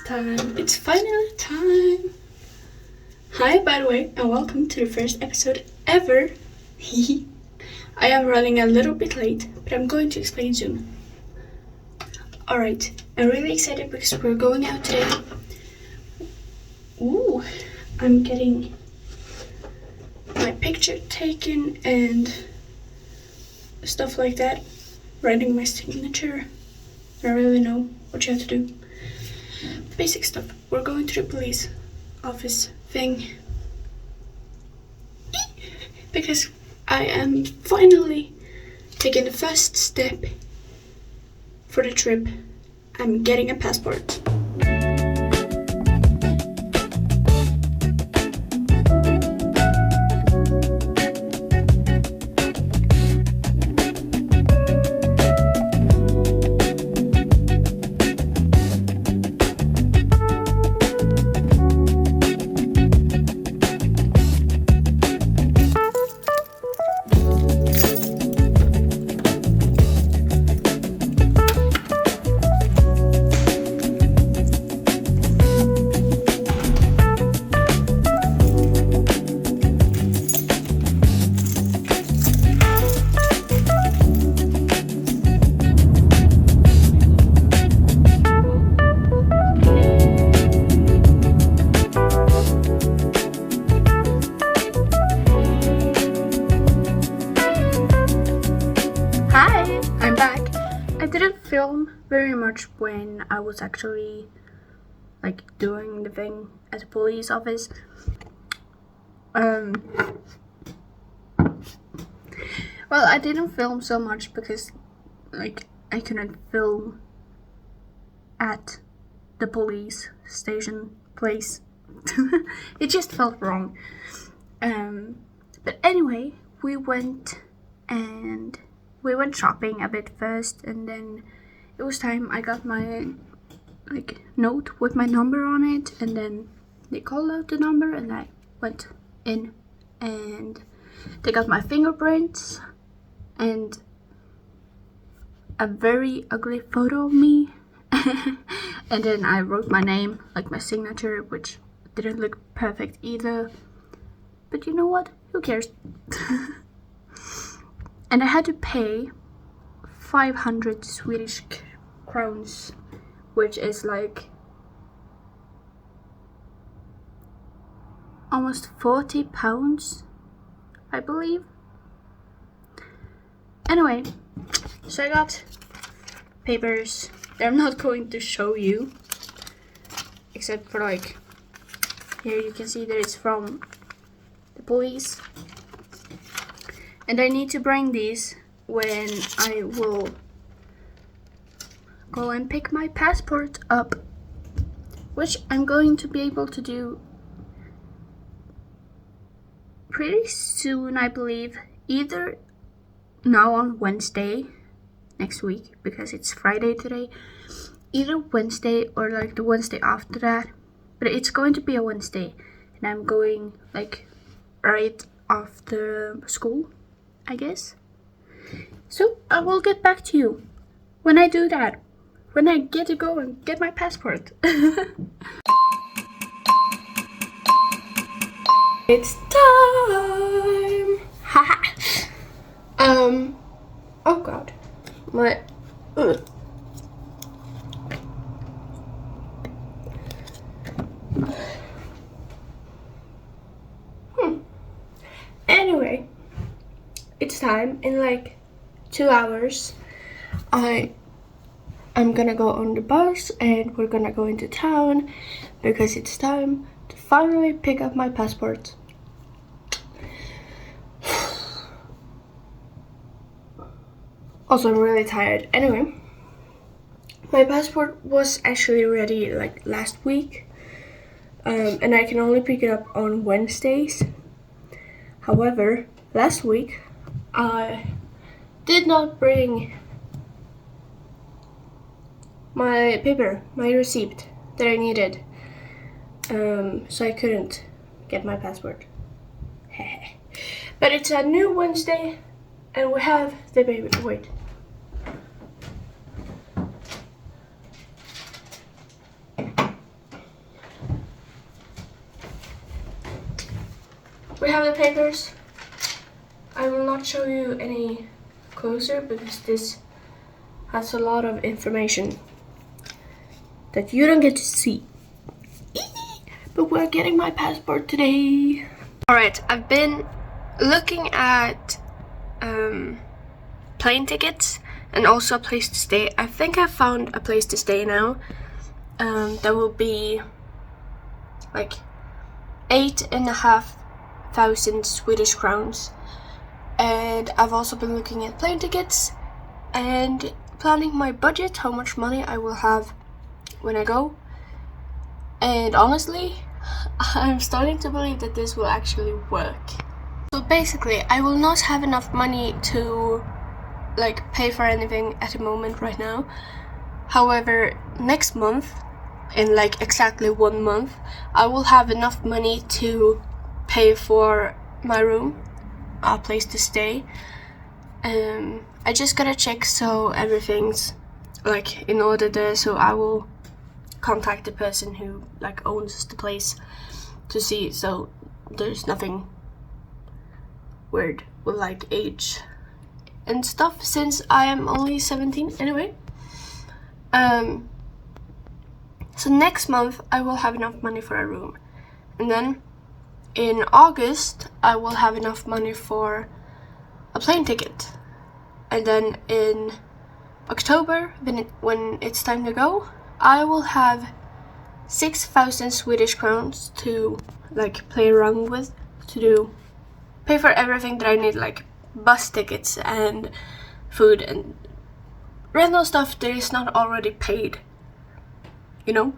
time. It's finally time. Hi, by the way, and welcome to the first episode ever. I am running a little bit late, but I'm going to explain soon. Alright, I'm really excited because we're going out today. Ooh, I'm getting my picture taken and stuff like that. Writing my signature. I don't really know what you have to do. Basic stuff. We're going to the police office thing. Because I am finally taking the first step for the trip. I'm getting a passport. I didn't film very much when I was actually doing the thing at the police office. Well, I didn't film so much because I couldn't film at the police station place. It just felt wrong. But anyway, we went shopping a bit first, and then it was time. I got my note with my number on it, and then they called out the number, and I went in, and they got my fingerprints and a very ugly photo of me. And then I wrote my name, my signature, which didn't look perfect either, but you know what, who cares? And I had to pay 500 Swedish crowns, which is almost 40 pounds, I believe. Anyway, so I got papers that I'm not going to show you, except for here you can see that it's from the police. And I need to bring these when I will go and pick my passport up, which I'm going to be able to do pretty soon, I believe. Either now on Wednesday next week, because it's Friday today, either Wednesday or the Wednesday after that, but it's going to be a Wednesday, and I'm going right after school, I guess. So I will get back to you when I do that, when I get to go and get my passport. It's time. Haha. Oh god, my Anyway, it's time. In 2 hours I'm gonna go on the bus, and we're gonna go into town because it's time to finally pick up my passport. Also, I'm really tired. Anyway, my passport was actually ready last week, and I can only pick it up on Wednesdays. However, last week I did not bring my paper, my receipt that I needed, so I couldn't get my passport. But it's a new Wednesday, and we have the baby. Wait. we have the papers. I will not show you any closer because this has a lot of information that you don't get to see. But we're getting my passport today. Alright, I've been looking at plane tickets and also a place to stay. I think I found a place to stay now. That will be like 8,500 Swedish crowns. And I've also been looking at plane tickets and planning my budget, how much money I will have when I go. And honestly, I'm starting to believe that this will actually work. So basically, I will not have enough money to like pay for anything at the moment right now. However, next month, in like exactly 1 month, I will have enough money to pay for my room, a place to stay. I just gotta check so everything's like in order there, so I will contact the person who like owns the place to see so there's nothing weird with like age and stuff, since I am only 17 anyway. So next month I will have enough money for a room, and then in August I will have enough money for a plane ticket, and then in October, when it's time to go, I will have 6,000 Swedish crowns to like play around with, to pay for everything that I need, like bus tickets and food and random stuff that is not already paid, you know.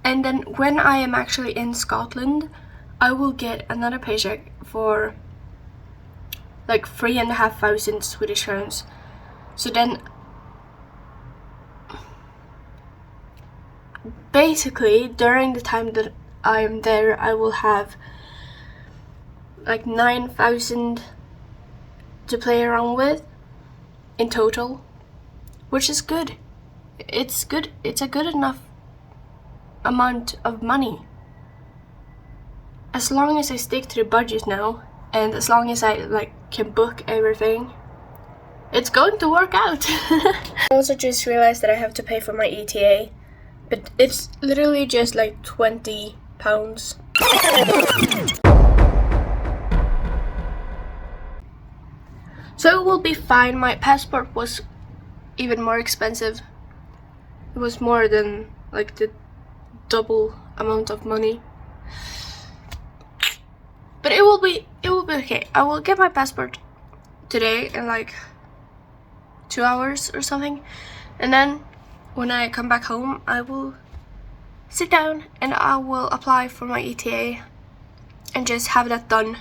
And then when I am actually in Scotland, I will get another paycheck for like 3,500 Swedish crowns. So then basically during the time that I am there, I will have like 9,000 to play around with in total, which is good. It's good. It's a good enough amount of money. As long as I stick to the budget now, and as long as I like can book everything, it's going to work out. I also just realized that I have to pay for my ETA, but it's literally just like £20. So it will be fine. My passport was even more expensive. It was more than like the double amount of money. But it will be okay. I will get my passport today in like 2 hours or something, and then when I come back home I will sit down and I will apply for my ETA and just have that done.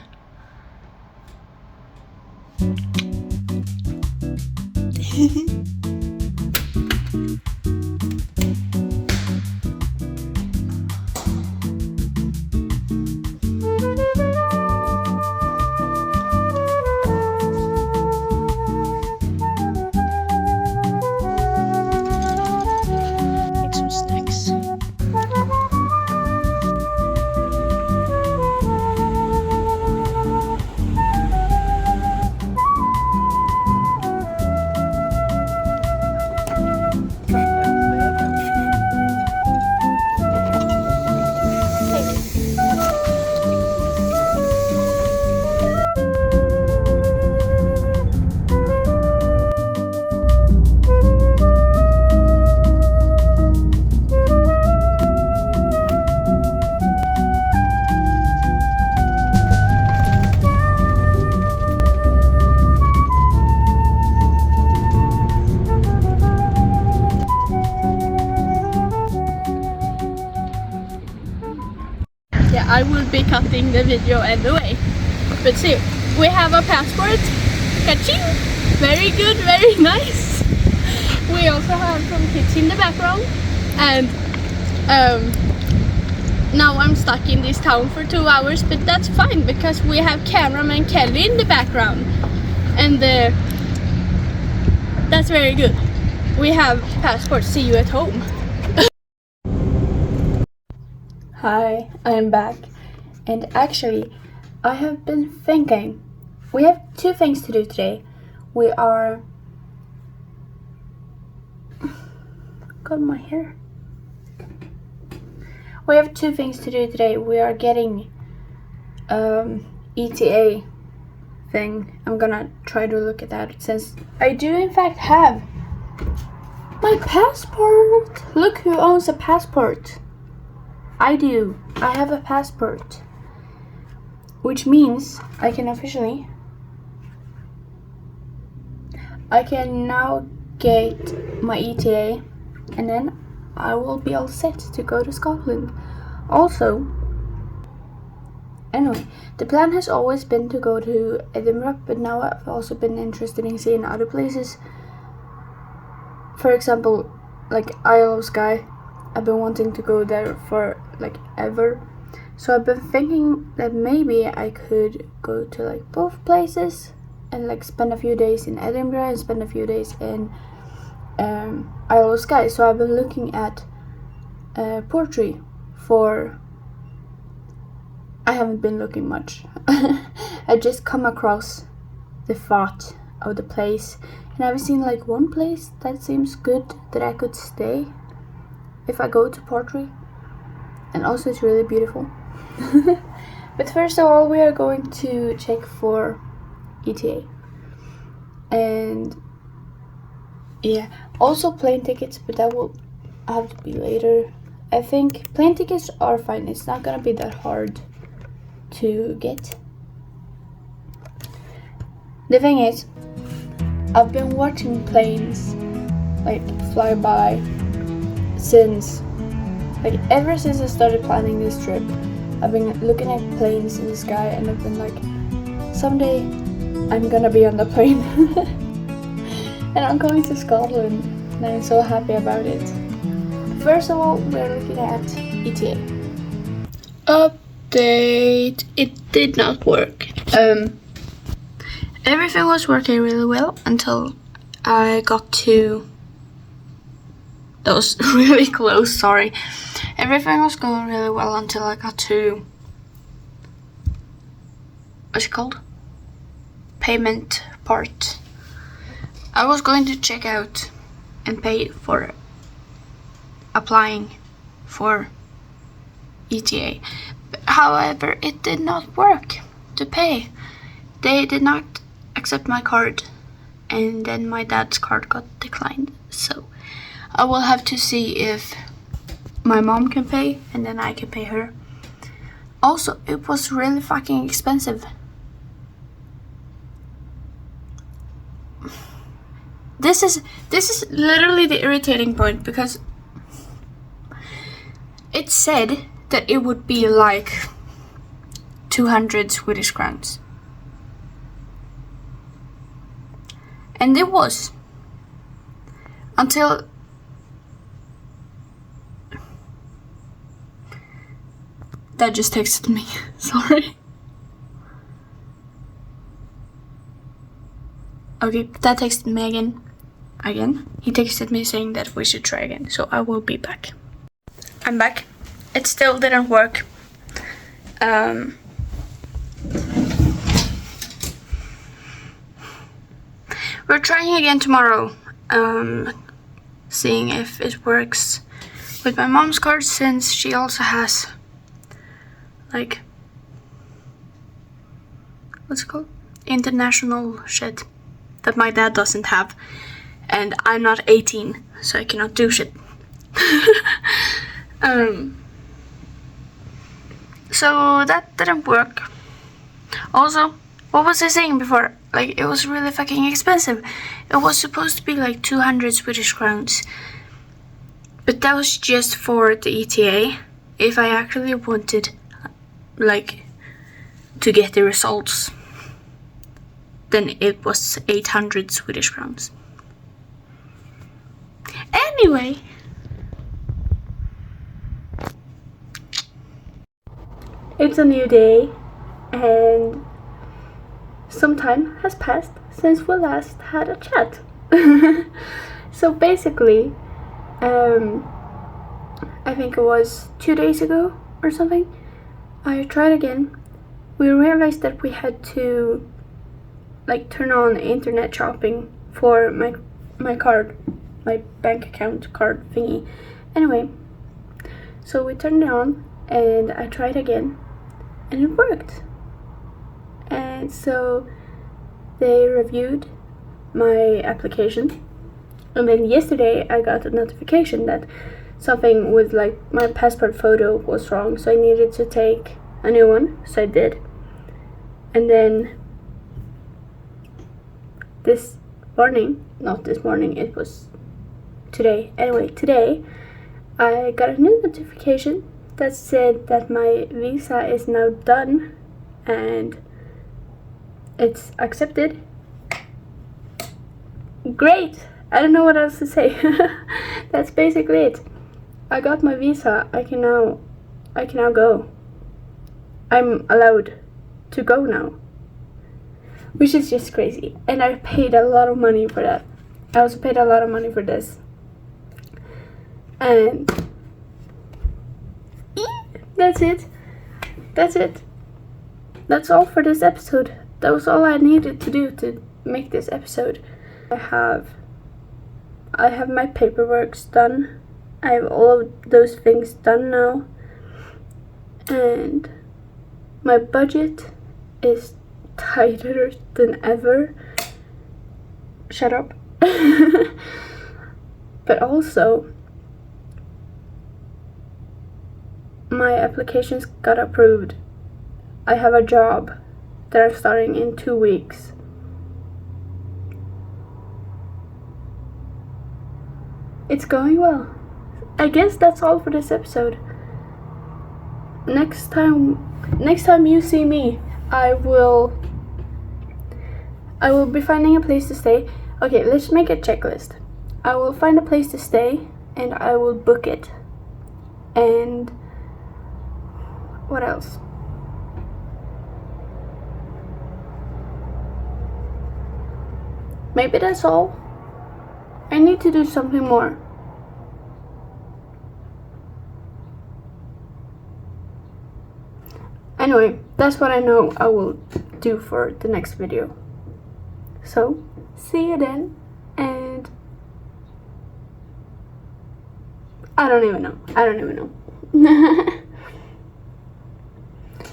Yeah, I will be cutting the video anyway. But see, we have a passport. Ka-ching! Very good, very nice. We also have some kids in the background. And now I'm stuck in this town for 2 hours, but that's fine because we have cameraman Kelly in the background. And that's very good. We have passport. See you at home. Hi, I'm back, and actually I have been thinking. We have 2 things to do today. We are... Got my hair. We have 2 things to do today. We are getting ETA thing. I'm gonna try to look at that since I do in fact have my passport. Look who owns a passport. I do. I have a passport. Which means I can now get my ETA and then I will be all set to go to Scotland. Also, anyway, the plan has always been to go to Edinburgh, but now I've also been interested in seeing other places. For example, like Isle of Skye. I've been wanting to go there for like ever. So I've been thinking that maybe I could go to like both places and like spend a few days in Edinburgh and spend a few days in Isle of Skye. So I've been looking at Portree for... I haven't been looking much. I just come across the thought of the place, and I've seen like one place that seems good that I could stay if I go to Portree, and also it's really beautiful. But first of all, we are going to check for ETA, and yeah, also plane tickets, but that will have to be later. I think plane tickets are fine. It's not gonna be that hard to get. The thing is, I've been watching planes like fly by since like ever since I started planning this trip. I've been looking at planes in the sky and I've been like, someday I'm gonna be on the plane. And I'm going to Scotland and I'm so happy about it. First of all, we're looking at ETA. Update. It did not work. Everything was working really well until I got to... That was really close, sorry. Everything was going really well until I got to... What's it called? Payment part. I was going to check out and pay for applying for ETA. However, it did not work to pay. They did not accept my card, and then my dad's card got declined. So I will have to see if my mom can pay, and then I can pay her. Also, it was really fucking expensive. This is literally the irritating point, because it said that it would be like 200 Swedish crowns. And it was. Until Dad just texted me. Sorry. Okay, Dad texted me again. He texted me saying that we should try again. So I will be back. I'm back. It still didn't work. We're trying again tomorrow. Seeing if it works with my mom's card, since she also has like, what's it called? International shit that my dad doesn't have. And I'm not 18, so I cannot do shit. So that didn't work. Also, what was I saying before? Like, it was really fucking expensive. It was supposed to be like 200 Swedish crowns. But that was just for the ETA. If I actually wanted, like, to get the results, then it was 800 Swedish crowns. Anyway, it's a new day and some time has passed since we last had a chat. So basically, I think it was 2 days ago or something, I tried again we realized that we had to like turn on internet shopping for my card, my bank account card thingy. Anyway, so we turned it on and I tried again and it worked. And so they reviewed my application, and then yesterday I got a notification that something with like my passport photo was wrong, so I needed to take a new one, so I did. And then this morning, not this morning, it was today. Anyway, today I got a new notification that said that my visa is now done and it's accepted. Great! I don't know what else to say. That's basically it. I got my visa. I can now go. I'm allowed to go now, which is just crazy. And I paid a lot of money for that. I also paid a lot of money for this. And that's it. That's all for this episode. That was all I needed to do to make this episode. I have my paperwork done. I have all of those things done now. And my budget is tighter than ever. Shut up. But also, my applications got approved. I have a job that I'm starting in 2 weeks. It's going well. I guess that's all for this episode. Next time you see me, I will be finding a place to stay. Okay, let's make a checklist. I will find a place to stay and I will book it. And what else? Maybe that's all. I need to do something more. Anyway, that's what I know I will do for the next video. So, see you then, and I don't even know.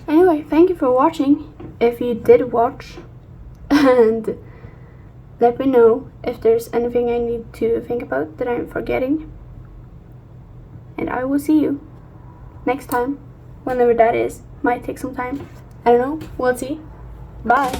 Anyway, thank you for watching, if you did watch, and let me know if there's anything I need to think about that I'm forgetting. And I will see you next time, whenever that is. Might take some time. I don't know. We'll see. Bye.